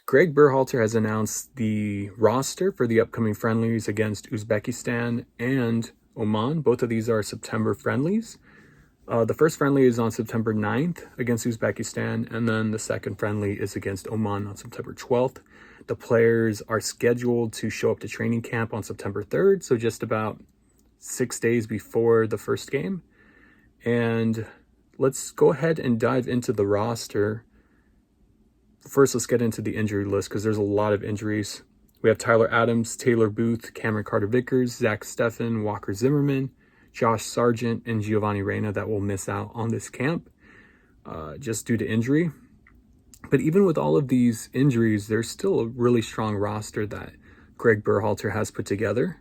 Gregg Berhalter has announced the roster for the upcoming friendlies against Uzbekistan and Oman. Both of these are September friendlies. The first friendly is on September 9th against Uzbekistan, and then the second friendly is against Oman on September 12th. The players are scheduled to show up to training camp on September 3rd, so just about 6 days before the first game. And let's go ahead and dive into the roster. First, let's get into the injury list because there's a lot of injuries. We have Tyler Adams, Taylor Booth, Cameron Carter-Vickers, Zach Steffen, Walker Zimmerman, Josh Sargent, and Giovanni Reyna that will miss out on this camp just due to injury. But even with all of these injuries, there's still a really strong roster that Gregg Berhalter has put together.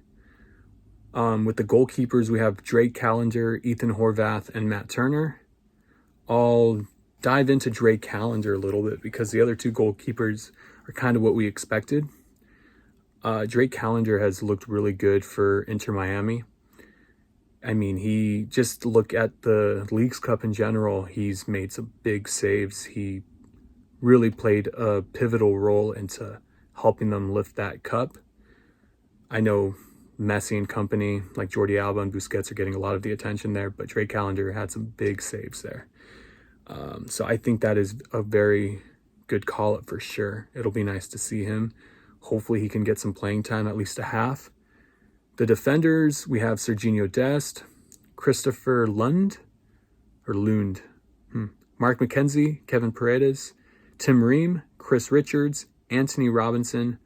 With the goalkeepers, we have Drake Callender, Ethan Horvath, and Matt Turner. I'll dive into Drake Callender a little bit because the other two goalkeepers are kind of what we expected. Drake Callender has looked really good for Inter Miami. I mean, he just look at the Leagues Cup in general. He's made some big saves. He really played a pivotal role into helping them lift that cup. I know Messi and company, like Jordi Alba and Busquets, are getting a lot of the attention there, but Drake Callender had some big saves there. So I think that is a very good call-up for sure. It'll be nice to see him. Hopefully he can get some playing time, at least a half. The defenders, we have Serginho Dest, Christopher Lund, Mark McKenzie, Kevin Paredes, Tim Ream, Chris Richards, Anthony Robinson,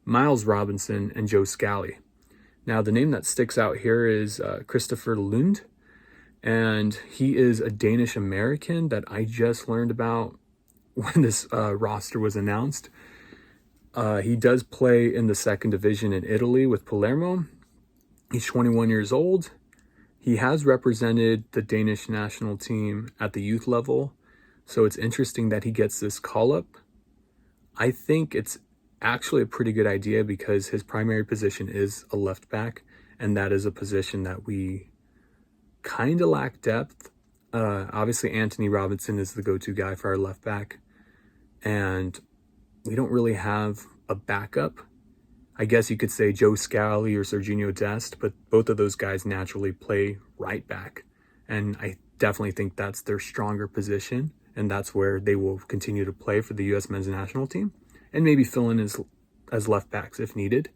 Miles Robinson, and Joe Scally. Now, the name that sticks out here is Christopher Lund, and he is a Danish American that I just learned about when this roster was announced. He does play in the second division in Italy with Palermo. He's 21 years old. He has represented the Danish national team at the youth level, so it's interesting that he gets this call-up. I think it's actually a pretty good idea because his primary position is a left back, and that is a position that we kind of lack depth. Obviously, Anthony Robinson is the go-to guy for our left back, and we don't really have a backup. I guess you could say Joe Scally or Serginho Dest, but both of those guys naturally play right back, and I definitely think that's their stronger position, and that's where they will continue to play for the U.S. men's national team, and maybe fill in as left backs if needed.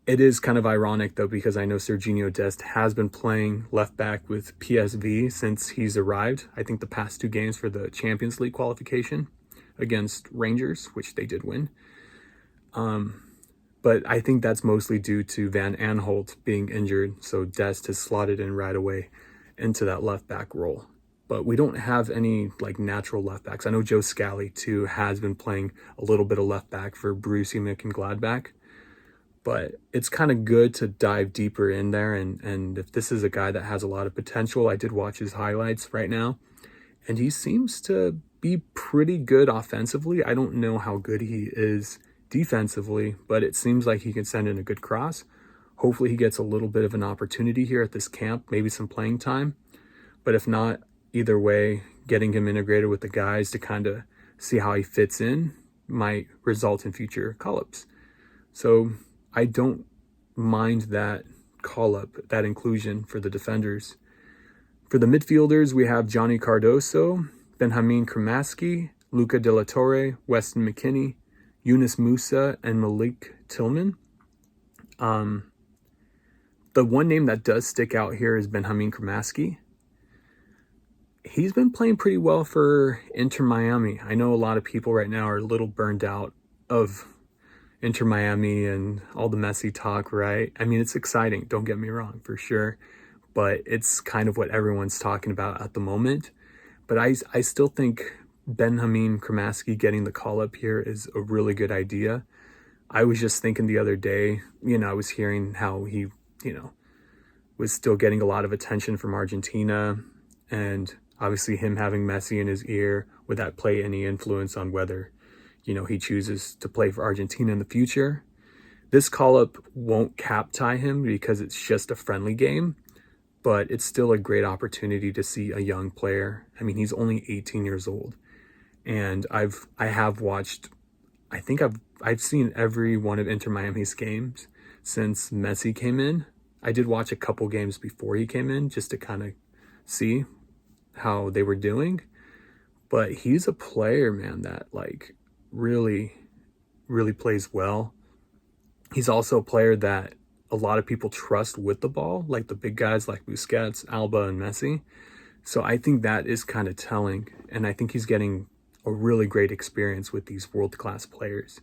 It is kind of ironic, though, because I know Serginho Dest has been playing left back with PSV since he's arrived. I think the past 2 games for the Champions League qualification against Rangers, which they did win. But I think that's mostly due to Van Aanholt being injured, so Dest has slotted in right away into that left back role. But we don't have any like natural left backs. I know Joe Scally too has been playing a little bit of left back for Borussia Mönchengladbach. But it's kind of good to dive deeper in there. And if this is a guy that has a lot of potential, I did watch his highlights right now, and he seems to be pretty good offensively. I don't know how good he is defensively, but it seems like he can send in a good cross. Hopefully he gets a little bit of an opportunity here at this camp, maybe some playing time. But if not, either way, getting him integrated with the guys to kind of see how he fits in might result in future call-ups. So I don't mind that call-up, that inclusion for the defenders. For the midfielders, we have Johnny Cardoso, Benjamin Kremaski, Luca De La Torre, Weston McKennie, Yunus Musa, and Malik Tillman. The one name that does stick out here is Benjamin Kremaski. He's been playing pretty well for Inter Miami. I know a lot of people right now are a little burned out of Inter Miami and all the Messi talk, right? I mean, it's exciting, don't get me wrong, for sure. But it's kind of what everyone's talking about at the moment. But I still think Benjamin Kremaski getting the call-up here is a really good idea. I was just thinking the other day, I was hearing how he, was still getting a lot of attention from Argentina, and obviously him having Messi in his ear, would that play any influence on whether, he chooses to play for Argentina in the future? This call-up won't cap tie him because it's just a friendly game, but it's still a great opportunity to see a young player. I mean, he's only 18 years old. And I have watched I think I've seen every one of Inter Miami's games since Messi came in. I did watch a couple games before he came in just to kind of see how they were doing. But he's a player, man, that like really, really plays well. He's also a player that a lot of people trust with the ball, like the big guys like Busquets, Alba, and Messi. So I think that is kind of telling. And I think he's getting a really great experience with these world-class players.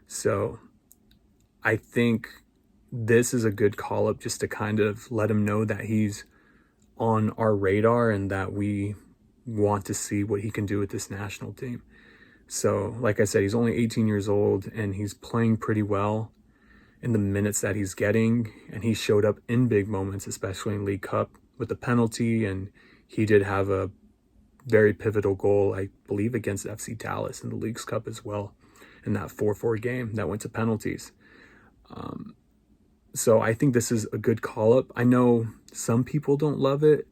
So I think this is a good call-up just to kind of let him know that he's on our radar and that we want to see what he can do with this national team. So, like I said, he's only 18 years old and he's playing pretty well in the minutes that he's getting. And he showed up in big moments, especially in League Cup with the penalty. And he did have a very pivotal goal, I believe, against FC Dallas in the Leagues Cup as well, in that 4-4 game that went to penalties. So I think this is a good call-up. I know some people don't love it.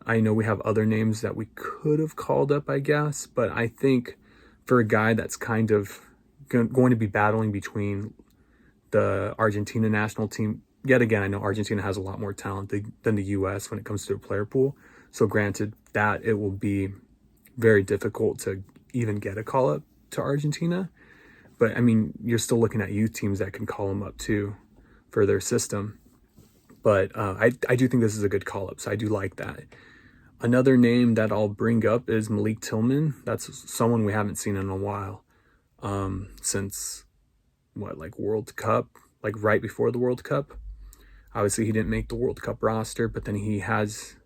I know we have other names that we could have called up, I guess. But I think for a guy that's kind of going to be battling between the Argentina national team, yet again, I know Argentina has a lot more talent than the U.S. when it comes to a player pool. So granted that it will be very difficult to even get a call-up to Argentina. But, I mean, you're still looking at youth teams that can call them up too for their system. But I do think this is a good call-up, so I do like that. Another name that I'll bring up is Malik Tillman. That's someone we haven't seen in a while, since, World Cup, like right before the World Cup. Obviously, he didn't make the World Cup roster, but then he has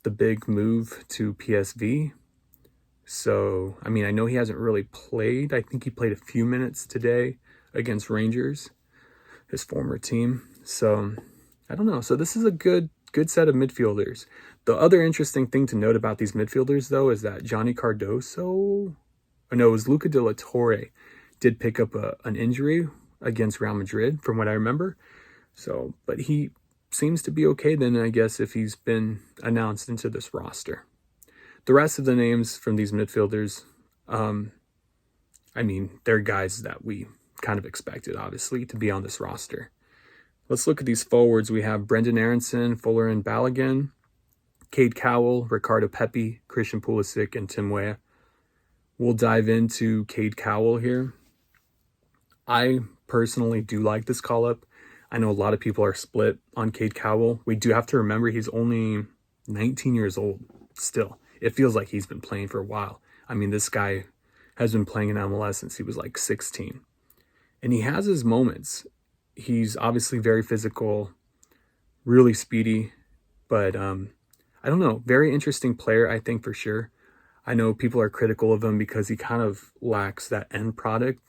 the big move to PSV. So, I mean, I know he hasn't really played. I think he played a few minutes today against Rangers, his former team. So, I don't know. So this is a good set of midfielders. The other interesting thing to note about these midfielders, though, is that Johnny Cardoso, it was Luca de la Torre, did pick up an injury against Real Madrid, from what I remember. So, but he seems to be okay then, I guess, if he's been announced into this roster. The rest of the names from these midfielders, I mean, they're guys that we kind of expected, obviously, to be on this roster. Let's look at these forwards. We have Brendan Aronson, Fuller and Balogun, Cade Cowell, Ricardo Pepi, Christian Pulisic, and Tim Weah. We'll dive into Cade Cowell here. I personally do like this call-up. I know a lot of people are split on Cade Cowell. We do have to remember he's only 19 years old still. It feels like he's been playing for a while. I mean, this guy has been playing in MLS since he was like 16. And he has his moments. He's obviously very physical, really speedy, but I don't know, very interesting player, I think, for sure. I know people are critical of him because he kind of lacks that end product,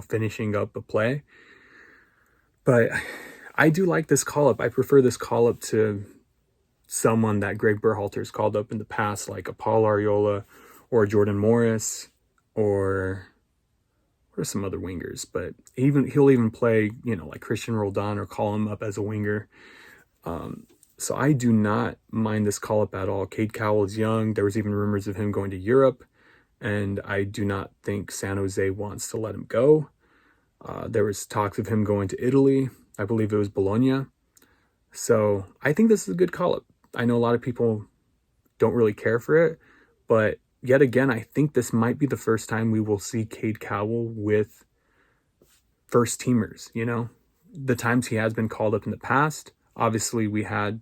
finishing up a play. But I do like this call-up. I prefer this call-up to someone that Gregg Berhalter's called up in the past, like a Paul Arriola or Jordan Morris or some other wingers. But he'll even play, like Christian Roldan, or call him up as a winger. So I do not mind this call-up at all. Cade Cowell is young. There was even rumors of him going to Europe, and I do not think San Jose wants to let him go. There was talks of him going to Italy. I believe it was Bologna. So I think this is a good call-up. I know a lot of people don't really care for it, but yet again, I think this might be the first time we will see Cade Cowell with first teamers. The times he has been called up in the past, obviously we had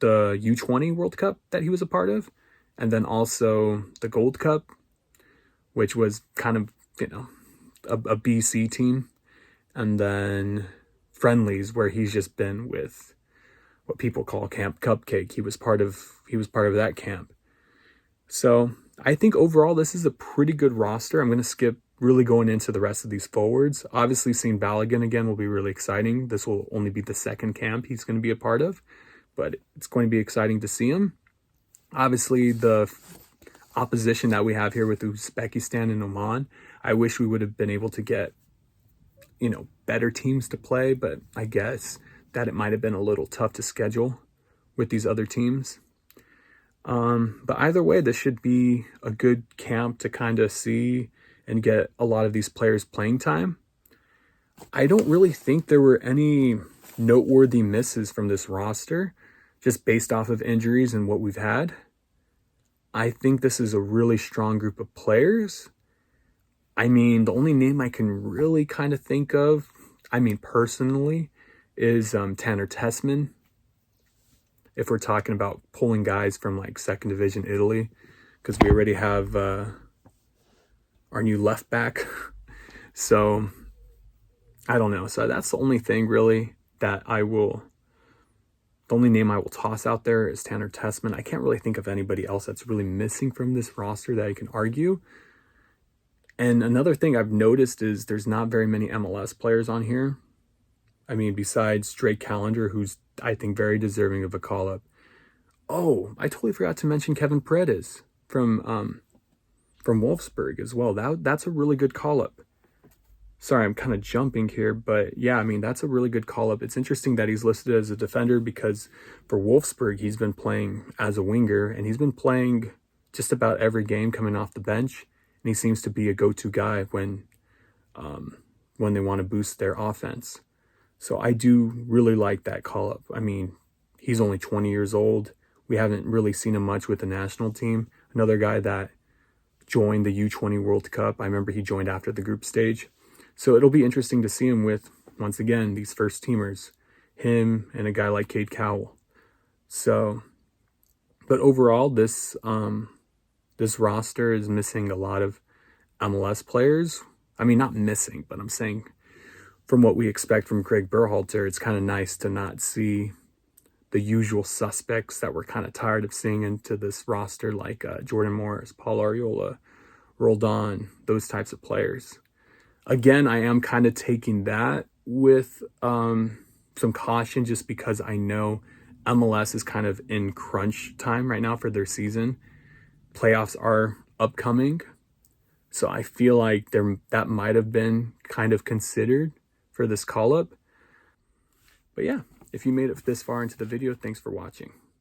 the U20 World Cup that he was a part of, and then also the Gold Cup, which was kind of, a BC team, and then Friendlies, where he's just been with what people call Camp Cupcake. He was part of that camp. So I think overall this is a pretty good roster. I'm going to skip really going into the rest of these forwards. Obviously, seeing Balogun again will be really exciting. This will only be the second camp he's going to be a part of, but it's going to be exciting to see him. Obviously, the opposition that we have here with Uzbekistan and Oman, I wish we would have been able to get, better teams to play, but I guess that it might have been a little tough to schedule with these other teams. But either way, this should be a good camp to kind of see and get a lot of these players playing time. I don't really think there were any noteworthy misses from this roster, just based off of injuries and what we've had. I think this is a really strong group of players. I mean, the only name I can really kind of think of, I mean, personally, is Tanner Tessman. If we're talking about pulling guys from like second division Italy, because we already have our new left back. So I don't know. So that's the only thing really that the only name I will toss out there is Tanner Tessman. I can't really think of anybody else that's really missing from this roster that I can argue. And another thing I've noticed is there's not very many MLS players on here. I mean, besides Drake Callender, who's, I think, very deserving of a call-up. Oh, I totally forgot to mention Kevin Paredes from Wolfsburg as well. That's a really good call-up. Sorry, I'm kind of jumping here, but yeah, I mean, that's a really good call-up. It's interesting that he's listed as a defender because for Wolfsburg, he's been playing as a winger, and he's been playing just about every game coming off the bench, and he seems to be a go-to guy when they want to boost their offense. So I do really like that call-up. I mean, he's only 20 years old. We haven't really seen him much with the national team. Another guy that joined the U20 World Cup. I remember he joined after the group stage. So it'll be interesting to see him with, once again, these first teamers. Him and a guy like Cade Cowell. So, but overall, this roster is missing a lot of MLS players. I mean, not missing, but I'm saying from what we expect from Gregg Berhalter, it's kind of nice to not see the usual suspects that we're kind of tired of seeing into this roster, like Jordan Morris, Paul Arriola, Roldan, those types of players. Again, I am kind of taking that with some caution just because I know MLS is kind of in crunch time right now for their season. Playoffs are upcoming. So I feel like that might have been kind of considered for this call-up. But yeah, if you made it this far into the video, thanks for watching.